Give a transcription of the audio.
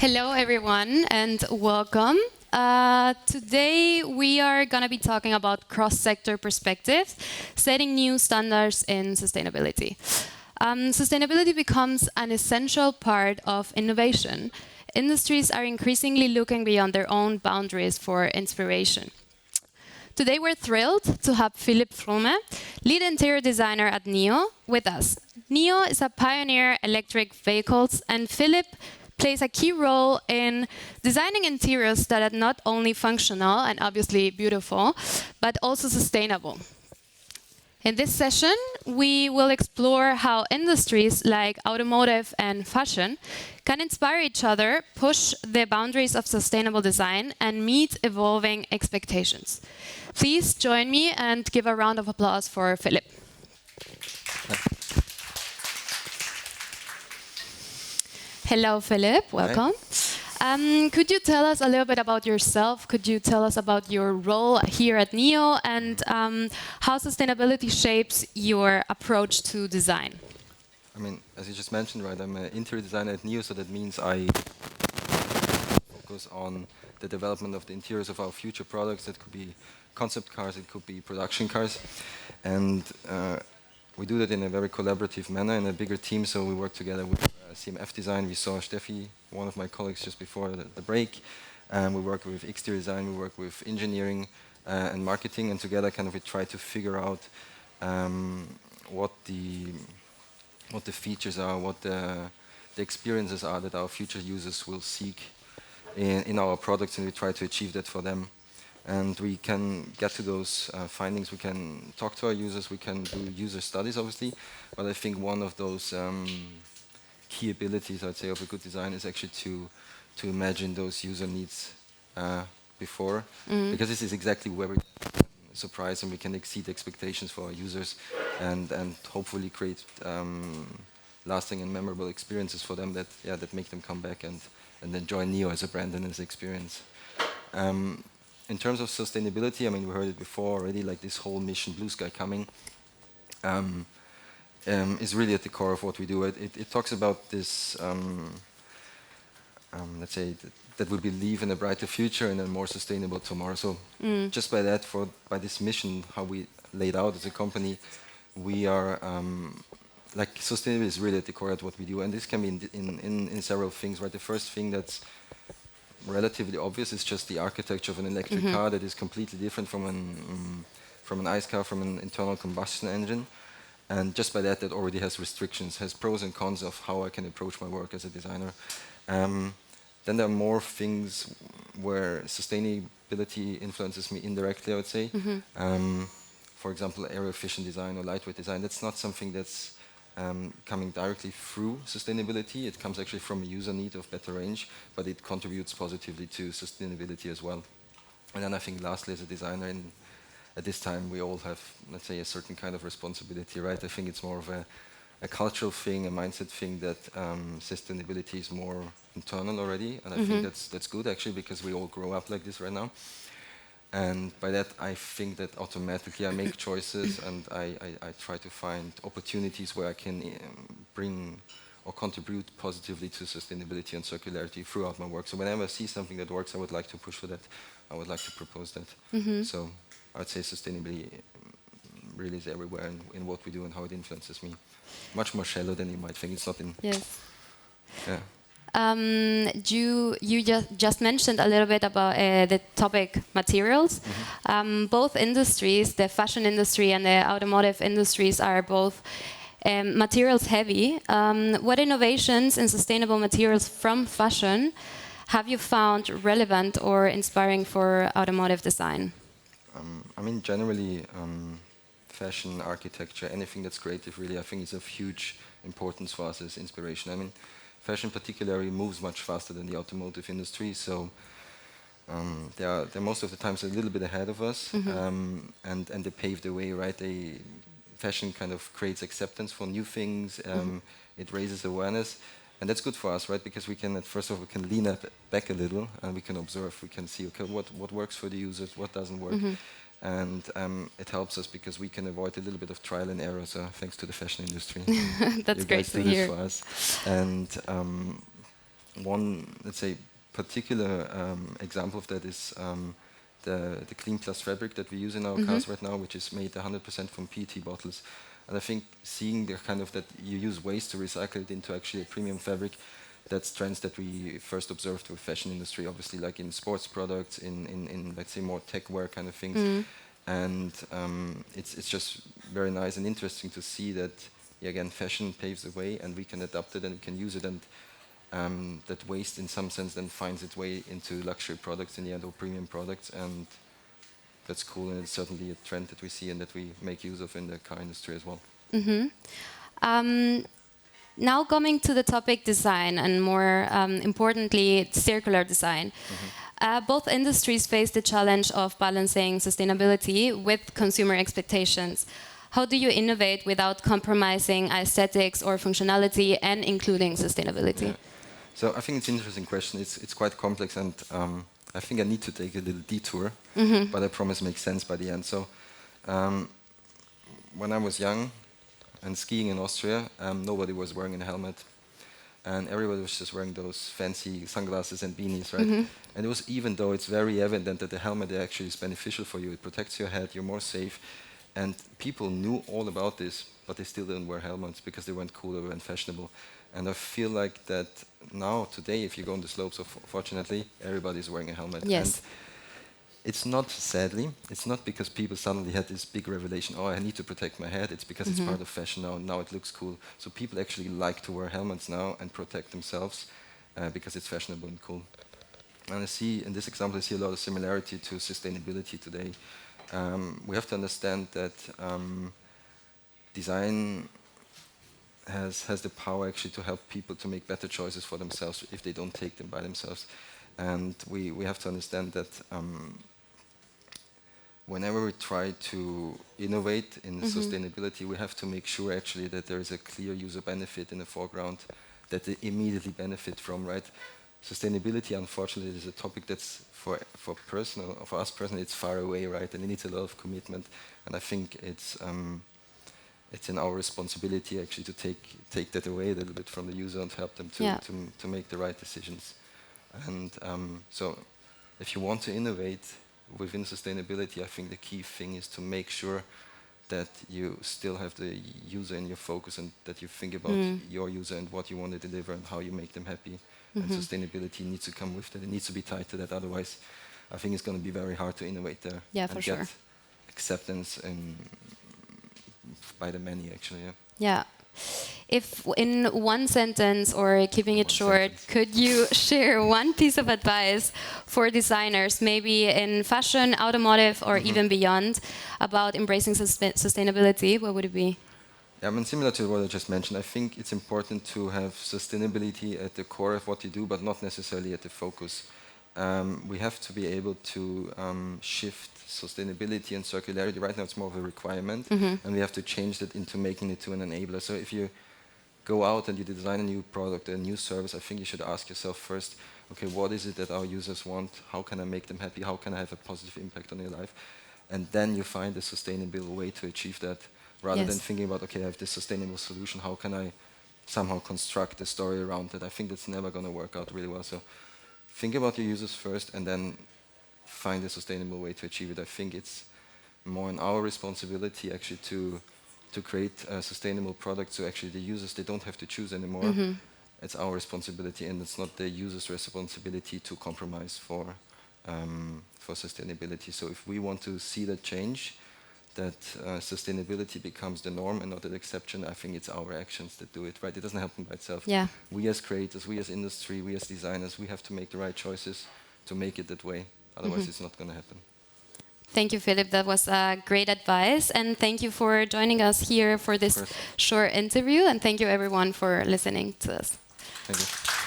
Hello, everyone, and welcome. Today, we are going to be talking about cross-sector perspectives, setting new standards in sustainability. Sustainability becomes an essential part of innovation. Industries are increasingly looking beyond their own boundaries for inspiration. Today, we're thrilled to have Philipp Fromme, lead interior designer at NIO, with us. NIO is a pioneer electric vehicles, and Philipp plays a key role in designing interiors that are not only functional and obviously beautiful, but also sustainable. In this session, we will explore how industries like automotive and fashion can inspire each other, push the boundaries of sustainable design, and meet evolving expectations. Please join me and give a round of applause for Philipp. Hello, Philipp. Welcome. Could you tell us a little bit about yourself? Could you tell us about your role here at NIO and how sustainability shapes your approach to design? I mean, as you just mentioned, right, I'm an interior designer at NIO, so that means I focus on the development of the interiors of our future products. That could be concept cars, it could be production cars. And we do that in a very collaborative manner in a bigger team, so we work together with CMF design. We saw Steffi, one of my colleagues, just before the break. We work with exterior design, we work with engineering and marketing, and together kind of we try to figure out what the features are, what the experiences are that our future users will seek in our products, and we try to achieve that for them. And we can get to those findings, we can talk to our users, we can do user studies, obviously, but I think one of those key abilities, I'd say, of a good design is actually to imagine those user needs before, because this is exactly where we surprise and we can exceed expectations for our users and hopefully create lasting and memorable experiences for them that make them come back and then join NIO as a brand and as an experience. In terms of sustainability, I mean, we heard it before already, like this whole mission Blue Sky Coming is really at the core of what we do. It talks about this, let's say, that we believe in a brighter future and a more sustainable tomorrow. So just by that, by this mission, how we laid out as a company, we are, like, sustainability is really at the core of what we do. And this can be in several things, right? The first thing that's relatively obvious is just the architecture of an electric car that is completely different from an ICE car, from an internal combustion engine. And just by that already has restrictions, has pros and cons of how I can approach my work as a designer. Then there are more things where sustainability influences me indirectly, I would say. For example, aero-efficient design or lightweight design. That's not something that's coming directly through sustainability. It comes actually from a user need of better range, but it contributes positively to sustainability as well. And then I think lastly, as a designer, at this time we all have, let's say, a certain kind of responsibility, right? I think it's more of a cultural thing, a mindset thing, that sustainability is more internal already, and I think that's good actually, because we all grow up like this right now. And by that, I think that automatically I make choices and I try to find opportunities where I can bring or contribute positively to sustainability and circularity throughout my work. So whenever I see something that works, I would like to push for that. I would like to propose that. So I would say sustainability really is everywhere in what we do and how it influences me. Much more shallow than you might think. It's not in... Yes. Yeah. You just mentioned a little bit about the topic materials. Both industries, the fashion industry and the automotive industries, are both materials heavy. What innovations in sustainable materials from fashion have you found relevant or inspiring for automotive design? I mean, generally, fashion, architecture, anything that's creative, really, I think is of huge importance for us as inspiration. I mean, fashion particularly moves much faster than the automotive industry, so they're most of the times a little bit ahead of us, and they pave the way, right? Fashion kind of creates acceptance for new things, it raises awareness, and that's good for us, right? Because we can, first of all, we can lean back a little, and we can observe, we can see, okay, what works for the users, what doesn't work. And it helps us because we can avoid a little bit of trial and error, so thanks to the fashion industry. That's great to hear. For us. And one, let's say, particular example of that is the Clean Plus fabric that we use in our cars right now, which is made 100% from PET bottles. And I think seeing the kind of that you use waste to recycle it into actually a premium fabric, that's trends that we first observed with fashion industry, obviously, like in sports products, in let's say more tech wear kind of things. And it's just very nice and interesting to see that, yeah, again, fashion paves the way, and we can adapt it and we can use it, and that waste in some sense then finds its way into luxury products in the end, or premium products, and that's cool, and it's certainly a trend that we see and that we make use of in the car industry as well. Now coming to the topic design, and more importantly, circular design. Both industries face the challenge of balancing sustainability with consumer expectations. How do you innovate without compromising aesthetics or functionality and including sustainability? Yeah. So I think it's an interesting question. It's quite complex, and I think I need to take a little detour, but I promise it makes sense by the end. So when I was young and skiing in Austria, nobody was wearing a helmet, and everybody was just wearing those fancy sunglasses and beanies, right? And it was, even though it's very evident that the helmet actually is beneficial for you, it protects your head, you're more safe, and people knew all about this, but they still didn't wear helmets because they weren't cool, they weren't fashionable. And I feel like that now, today, if you go on the slopes, fortunately, everybody's wearing a helmet. Yes. And it's not, sadly, it's not because people suddenly had this big revelation, oh, I need to protect my head. It's because it's part of fashion now it looks cool. So people actually like to wear helmets now and protect themselves because it's fashionable and cool. And I see, in this example, I see a lot of similarity to sustainability today. We have to understand that design has the power actually to help people to make better choices for themselves if they don't take them by themselves. And we have to understand that whenever we try to innovate in sustainability, we have to make sure actually that there is a clear user benefit in the foreground that they immediately benefit from, right? Sustainability, unfortunately, is a topic that's for us personally, it's far away, right? And it needs a lot of commitment. And I think it's in our responsibility actually to take that away a little bit from the user and help them to make the right decisions. And so if you want to innovate within sustainability, I think the key thing is to make sure that you still have the user in your focus, and that you think about your user and what you want to deliver and how you make them happy. And sustainability needs to come with that. It needs to be tied to that. Otherwise, I think it's going to be very hard to innovate there. Yeah, and for get sure. acceptance by the many, actually. Yeah. If in one sentence, or keeping it short, could you share one piece of advice for designers, maybe in fashion, automotive, or even beyond, about embracing sustainability, what would it be? Yeah, I mean, similar to what I just mentioned, I think it's important to have sustainability at the core of what you do, but not necessarily at the focus. We have to be able to shift sustainability and circularity. Right now it's more of a requirement, and we have to change that into making it to an enabler. So if you go out and you design a new product, a new service, I think you should ask yourself first, okay, what is it that our users want? How can I make them happy? How can I have a positive impact on their life? And then you find a sustainable way to achieve that, rather than thinking about, okay, I have this sustainable solution, how can I somehow construct a story around it? I think that's never going to work out really well. So think about your users first, and then find a sustainable way to achieve it. I think it's more in our responsibility actually to create sustainable products, so actually the users, they don't have to choose anymore. It's our responsibility, and it's not the user's responsibility to compromise for sustainability. So if we want to see that change, that sustainability becomes the norm and not an exception, I think it's our actions that do it, right? It doesn't happen by itself. Yeah. We as creators, we as industry, we as designers, we have to make the right choices to make it that way. Otherwise, it's not going to happen. Thank you, Philipp. That was great advice. And thank you for joining us here for this short interview. And thank you, everyone, for listening to us. Thank you.